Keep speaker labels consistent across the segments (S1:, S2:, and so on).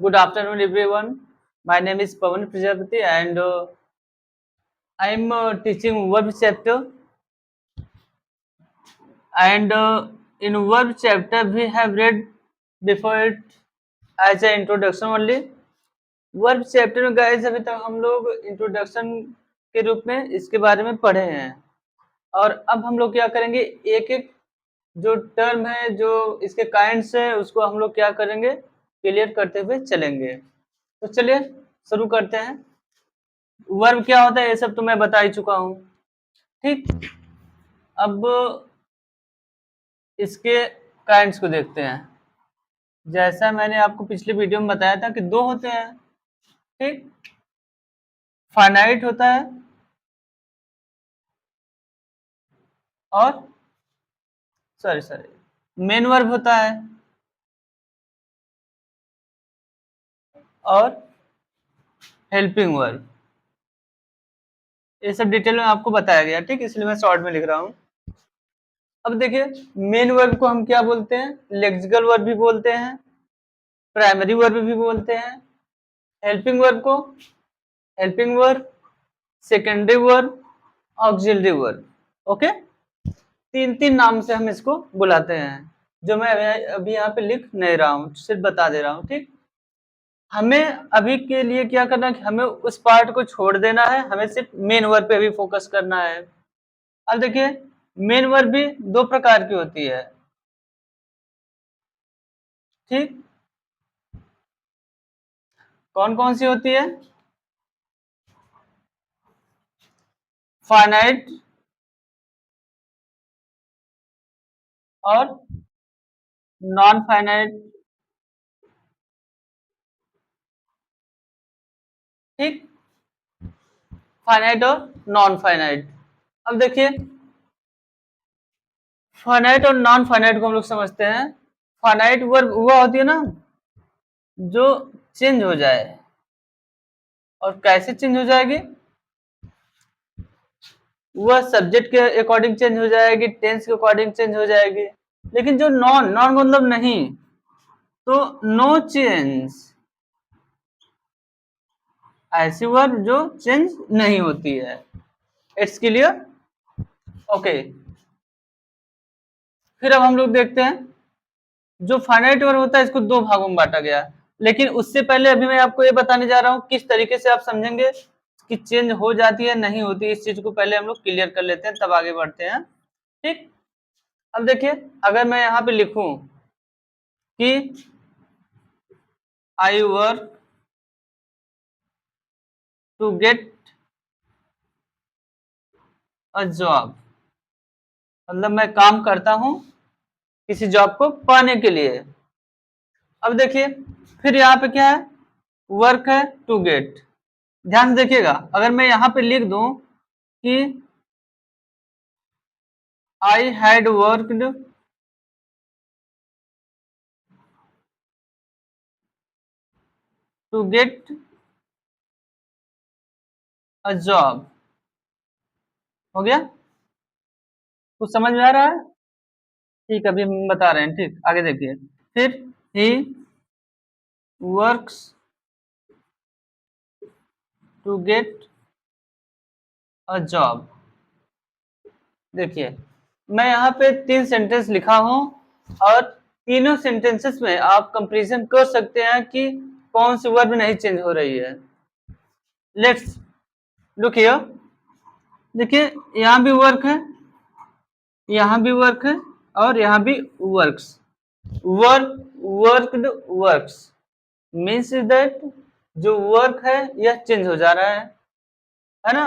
S1: Good afternoon, everyone. My name is Pawan Prajapati, and I am teaching verb chapter. And in verb chapter, we have read before it as an introduction only. Verb chapter में guys अभी तक हम लोग introduction के रूप में इसके बारे में पढ़े हैं और अब हम लोग क्या करेंगे एक एक जो टर्म है जो इसके काइंड्स है उसको हम लोग क्या करेंगे क्लियर करते हुए चलेंगे। तो चलिए शुरू करते हैं। वर्ब क्या होता है ये सब तो मैं बता ही चुका हूँ। ठीक, अब इसके काइंड्स को देखते हैं। जैसा मैंने आपको पिछले वीडियो में बताया था कि दो होते हैं। ठीक, फाइनाइट होता है और सॉरी मेन वर्ब होता है और हेल्पिंग वर्ब। ये सब डिटेल में आपको बताया गया। ठीक, इसलिए मैं शॉर्ट में लिख रहा हूँ। अब देखिए मेन वर्ब को हम क्या बोलते हैं, लेक्सिकल वर्ब भी बोलते हैं, प्राइमरी वर्ब भी बोलते हैं। हेल्पिंग वर्ब को helping verb, secondary verb, auxiliary verb. Okay, तीन तीन नाम से हम इसको बुलाते हैं जो मैं अभी यहाँ पे लिख नहीं रहा हूँ, सिर्फ बता दे रहा हूँ। ठीक, हमें अभी के लिए क्या करना है कि हमें उस पार्ट को छोड़ देना है, हमें सिर्फ मेन वर्ब पे भी फोकस करना है। अब देखिए मेन वर्ब भी दो प्रकार की होती है। ठीक, कौन कौन सी होती है? फाइनाइट और नॉन फाइनाइट। ठीक, फाइनाइट और नॉन फाइनाइट। अब देखिए फाइनाइट और नॉन फाइनाइट को हम लोग समझते हैं। फाइनाइट वर्ब वह होती है ना जो चेंज हो जाए। और कैसे चेंज हो जाएगी? वह सब्जेक्ट के अकॉर्डिंग चेंज हो जाएगी, टेंस के अकॉर्डिंग चेंज हो जाएगी। लेकिन जो नॉन नॉन मतलब नहीं, तो नो चेंज, ऐसी वर्ब जो चेंज नहीं होती है। It's clear? ओके, फिर अब हम लोग देखते हैं जो फाइनाइट वर्ब होता है इसको दो भागों में बांटा गया। लेकिन उससे पहले अभी मैं आपको ये बताने जा रहा हूँ किस तरीके से आप समझेंगे कि चेंज हो जाती है नहीं होती। इस चीज को पहले हम लोग क्लियर कर लेते हैं तब आगे बढ़ते हैं। ठीक, अब देखिए अगर मैं यहाँ पे लिखूं कि I work to get a job, मतलब मैं काम करता हूं किसी जॉब को पाने के लिए। अब देखिए फिर यहाँ पे क्या है, वर्क है टू गेट। ध्यान से देखिएगा, अगर मैं यहाँ पे लिख दूं कि I had worked to get a job, हो गया? कुछ समझ में आ रहा है? ठीक, अभी हम बता रहे हैं। ठीक, आगे देखिए। फिर ही works to get a job. देखिए मैं यहाँ पे तीन सेंटेंस लिखा हूं और तीनों सेंटेंसेस में आप कंपैरिजन कर सकते हैं कि कौन सी वर्ब नहीं चेंज हो रही है। Let's look here. देखिए यहाँ भी वर्क है, यहाँ भी वर्क है और यहाँ भी works. Work, worked, works means that जो वर्क है यह चेंज हो जा रहा है ना?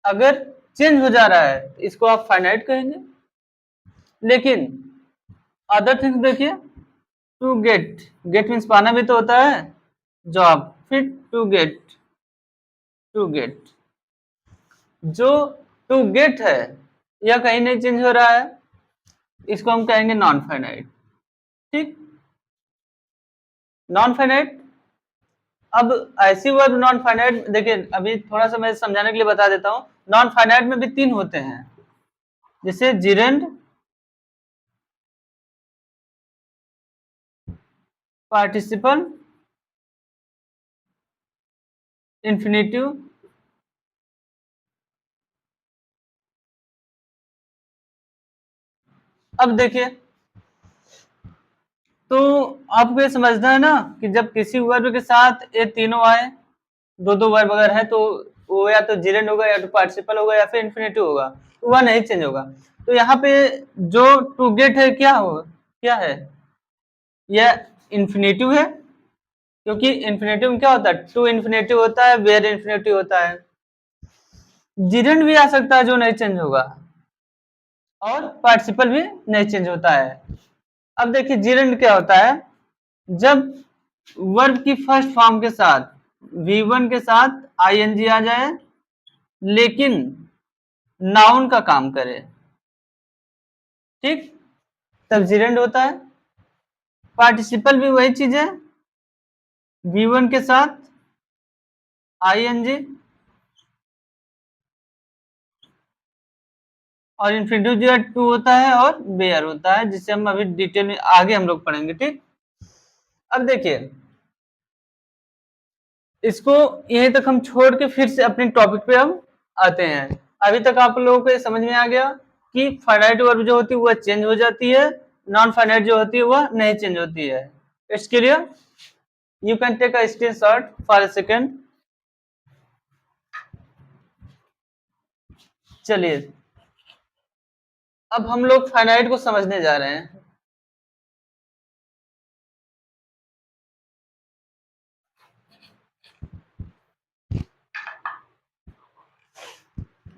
S1: अगर चेंज हो जा रहा है तो इसको आप फाइनाइट कहेंगे। लेकिन अदर थिंग्स देखिए, टू गेट, गेट मीन्स पाना भी तो होता है, जॉब। फिर टू गेट, टू गेट, जो टू गेट है यह कहीं नहीं चेंज हो रहा है, इसको हम कहेंगे नॉन फाइनाइट। ठीक, नॉन फाइनाइट। अब ऐसी वर्ब नॉन फाइनाइट देखिए अभी थोड़ा सा मैं समझाने के लिए बता देता हूँ। नॉन फाइनाइट में भी तीन होते हैं, जैसे जिरेंड, पार्टिसिपल इन्फिनेटिव, अब देखिए, तो आपको ये समझना है ना कि जब किसी वर्ब के साथ ये तीनों आए, दो दो वर्ब अगर है तो वो या तो जिरेंड होगा या तो पार्टिसिपल होगा या फिर इन्फिनेटिव होगा, तो वह नहीं चेंज होगा। तो यहाँ पे जो टू गेट है क्या है, यह इन्फिनेटिव है, क्योंकि इन्फिनेटिव में क्या होता है, टू इन्फिनेटिव होता है, वेयर इन्फिनेटिव होता है। जिरेंड भी आ सकता है जो नहीं चेंज होगा, और पार्टिसिपल भी नहीं चेंज होता है। अब देखिए जिरेंड क्या होता है, जब वर्ब की फर्स्ट फॉर्म के साथ V1 के साथ ing आ जाए लेकिन नाउन का काम करे, ठीक, तब जिरेंड होता है। पार्टिसिपल भी वही चीज है, V1 के साथ ing, और इन्फिनेटिव जो है टू होता है और वेयर होता है, जिसे हम अभी डिटेल में आगे हम लोग पढ़ेंगे, ठीक। अब देखिए इसको यहीं तक हम छोड़ के फिर से अपने टॉपिक पे हम आते हैं। अभी तक आप लोगों को ये समझ में आ गया कि फाइनाइट वर्ब जो होती है वह चेंज हो जाती है, नॉन फाइनाइट जो होती है वह नहीं चेंज होती है। It's clear, you can take a screenshot for a second. चलिए अब हम लोग फाइनाइट को समझने जा रहे हैं।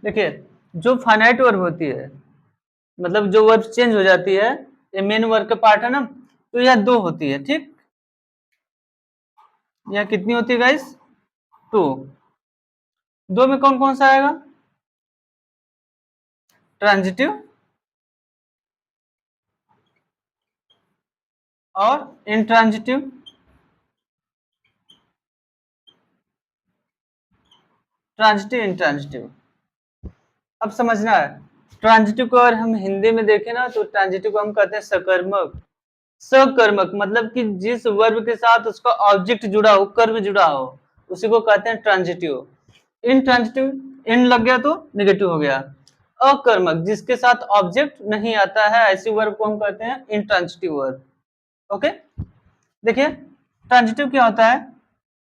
S1: देखिए जो फाइनाइट वर्ब होती है, मतलब जो वर्ब चेंज हो जाती है, ये मेन वर्ब का पार्ट है ना, तो यह दो होती है, ठीक। यह कितनी होती है गाइस, टू। दो में कौन कौन सा आएगा, ट्रांजिटिव और इंट्रांजिटिव। ट्रांजिटिव इंट्रांजिटिव, अब समझना है। ट्रांजिटिव को अगर हम हिंदी में देखें ना, तो ट्रांजिटिव को हम कहते हैं सकर्मक। सकर्मक मतलब कि जिस वर्ब के साथ उसका ऑब्जेक्ट जुड़ा हो, कर्म जुड़ा हो, उसी को कहते हैं ट्रांजिटिव। इंट्रांजिटिव, इन लग गया तो निगेटिव हो गया। अकर्मक जिसके साथ ऑब्जेक्ट नहीं आता है, ऐसी वर्ब को हम कहते हैं इंट्रांजिटिव वर्ब। ओके, देखिए ट्रांजिटिव क्या होता है,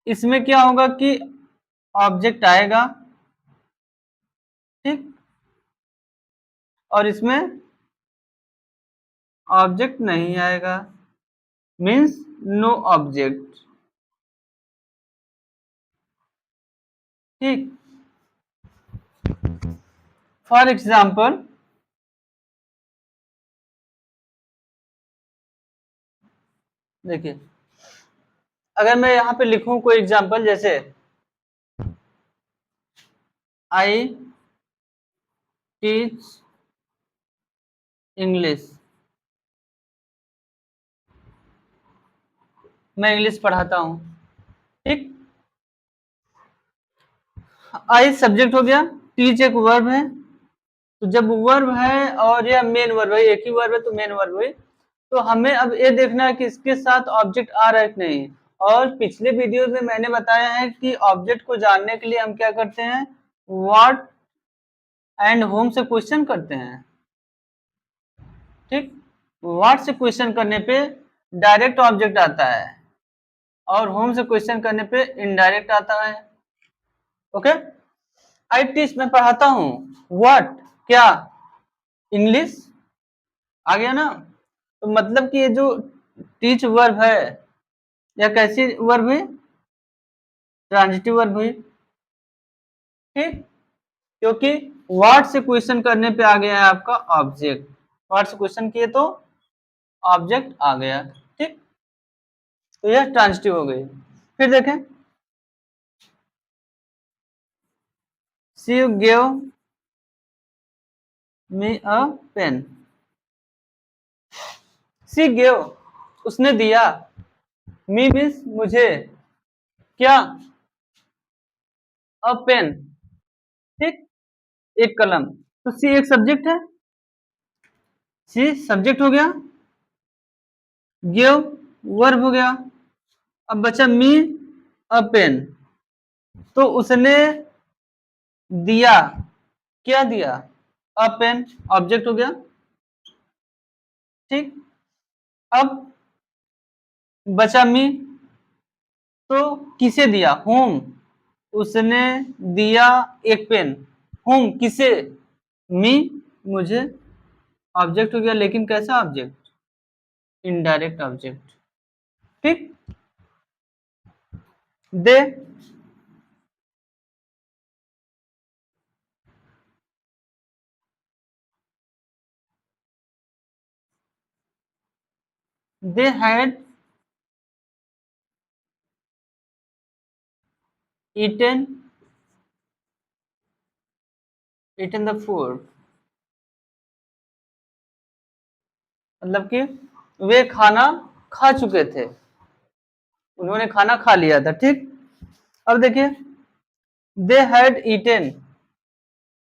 S1: इसमें क्या होगा कि ऑब्जेक्ट आएगा, ठीक, और इसमें ऑब्जेक्ट नहीं आएगा, मीन्स नो ऑब्जेक्ट, ठीक। फॉर एग्जाम्पल देखिए, अगर मैं यहाँ पे लिखूं कोई एग्जाम्पल, जैसे आई टीच इंग्लिश, मैं इंग्लिश पढ़ाता हूँ, ठीक। आई सब्जेक्ट हो गया, टीच एक वर्ब है, तो जब वर्ब है और यह मेन वर्ब है, एक ही वर्ब है तो मेन वर्ब है, तो हमें अब ये देखना है कि इसके साथ ऑब्जेक्ट आ रहा है कि नहीं। और पिछले वीडियो में मैंने बताया है कि ऑब्जेक्ट को जानने के लिए हम क्या करते हैं, व्हाट एंड होम से क्वेश्चन करते हैं, ठीक। व्हाट से क्वेश्चन करने पे डायरेक्ट ऑब्जेक्ट आता है, और होम से क्वेश्चन करने पे इनडायरेक्ट आता है। ओके, आई टीच मैं पढ़ाता हूँ, व्हाट क्या, इंग्लिश, आ गया ना। तो मतलब कि ये जो टीच वर्ब है, या कैसी वर्ब हुई, ट्रांजिटिव वर्ब हुई, ठीक, क्योंकि व्हाट से क्वेश्चन करने पे आ गया है आपका ऑब्जेक्ट, व्हाट से क्वेश्चन किए तो ऑब्जेक्ट आ गया, ठीक। तो यह ट्रांजिटिव हो गई। फिर देखें, she give me a pen, she give उसने दिया, मी मीन्स मुझे, क्या, अ पेन, ठीक, एक कलम। तो सी एक सब्जेक्ट है, सी सब्जेक्ट हो गया, गिव वर्ब हो गया, अब बचा मी अ पेन, तो उसने दिया, क्या दिया? अ पेन, ऑब्जेक्ट हो गया। ठीक, अब बचा मी, तो किसे दिया? होम, उसने दिया एक पेन। होम किसे? मी, मुझे। ऑब्जेक्ट हो गया, लेकिन कैसा ऑब्जेक्ट? Indirect object. ठीक, they, they had eaten, eaten the food, मतलब कि वे खाना खा चुके थे, उन्होंने खाना खा लिया था। ठीक, अब देखिए, they had eaten,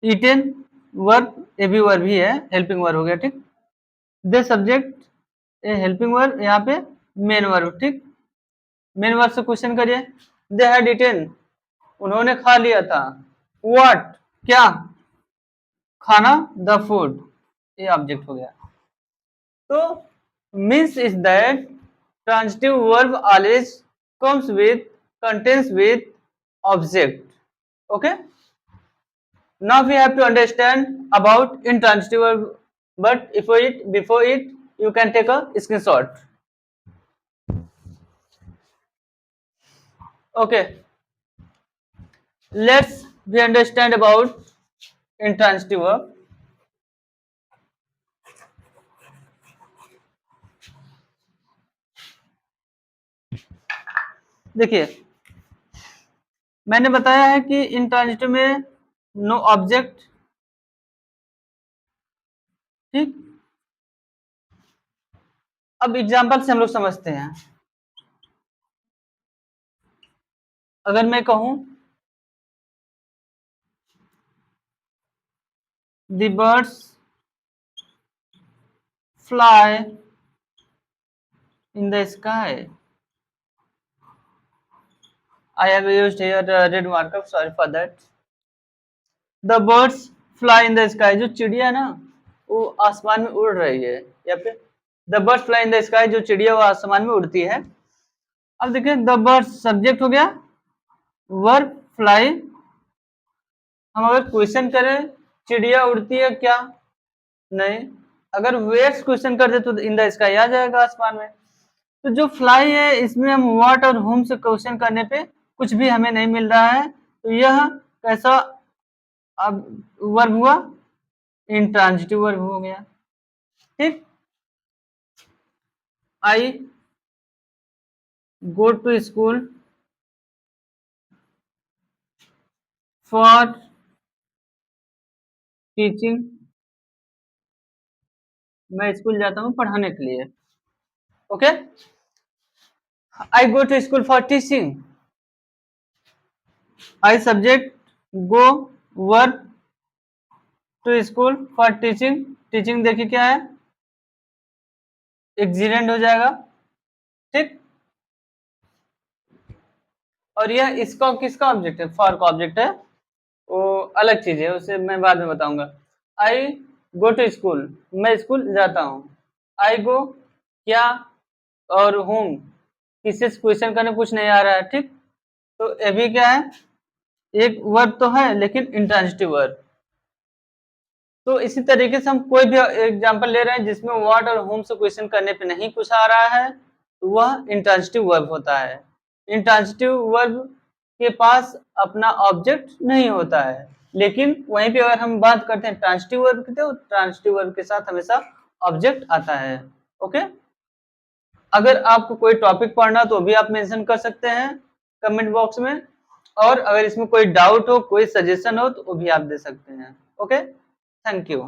S1: eaten verb, ए भी वर्ब ही है, हेल्पिंग वर्ब हो गया। ठीक, they subject, a helping verb, यहाँ पे मेन वर्ब। ठीक, मेन वर्ब से क्वेश्चन करिए, दे हैड ईटेन, उन्होंने खा लिया था। व्हाट, क्या? खाना, द फूड, ये ऑब्जेक्ट हो गया। तो means is that transitive verb always comes with, contains with object. Okay, now we have to understand about intransitive verb, but before it you can take a screenshot. Okay, let's we understand about intransitive verb. देखिए, मैंने बताया है कि intransitive में no object. ठीक, अब example से हम लोग समझते हैं। अगर मैं कहूं the birds fly in the sky, I have used here red markup, sorry for that. The birds fly in the sky, जो चिड़िया ना वो आसमान में उड़ रही है, या फिर the birds fly in the sky, जो चिड़िया वो आसमान में उड़ती है। अब देखिए, the birds सब्जेक्ट हो गया, वर्ब फ्लाई। हम अगर क्वेश्चन करें चिड़िया उड़ती है क्या? नहीं। अगर वेयर्स क्वेश्चन कर दे तो इन द स्काई आ जाएगा, आसमान में। तो जो फ्लाई है इसमें हम व्हाट और होम से क्वेश्चन करने पे कुछ भी हमें नहीं मिल रहा है, तो यह कैसा अब वर्ब हुआ? इंट्रांजिटिव वर्ब हो गया। ठीक, I go to school for teaching, मैं स्कूल जाता हूँ पढ़ाने के लिए। Okay, I go to school for teaching, I subject, go verb, to school for teaching, teaching देखिए क्या है? एक्सीडेंट हो जाएगा। ठीक, और यह इसका किसका ऑब्जेक्ट है? फॉर का ऑब्जेक्ट है, वो अलग चीज है, उसे मैं बाद में बताऊंगा। आई गो टू स्कूल, मैं स्कूल जाता हूँ। आई गो क्या और होम, किससे क्वेश्चन करने कुछ नहीं आ रहा है। ठीक, तो ये भी क्या है? एक वर्ब तो है लेकिन इंट्रांजिटिव वर्ब। तो इसी तरीके से हम कोई भी एग्जांपल ले रहे हैं जिसमें व्हाट और होम से क्वेश्चन करने पे नहीं कुछ आ रहा है, तो वह इंट्रांजिटिव वर्ब होता है। इंट्रांजिटिव वर्ब के पास अपना ऑब्जेक्ट नहीं होता है, लेकिन वहीं पे अगर हम बात करते हैं ट्रांजिटिव वर्ब की, तो ट्रांजिटिव वर्ब के साथ हमेशा ऑब्जेक्ट आता है। ओके, अगर आपको कोई टॉपिक पढ़ना तो भी आप मेंशन कर सकते हैं कमेंट बॉक्स में, और अगर इसमें कोई डाउट हो, कोई सजेशन हो, तो वो भी आप दे सकते हैं। Okay, thank you.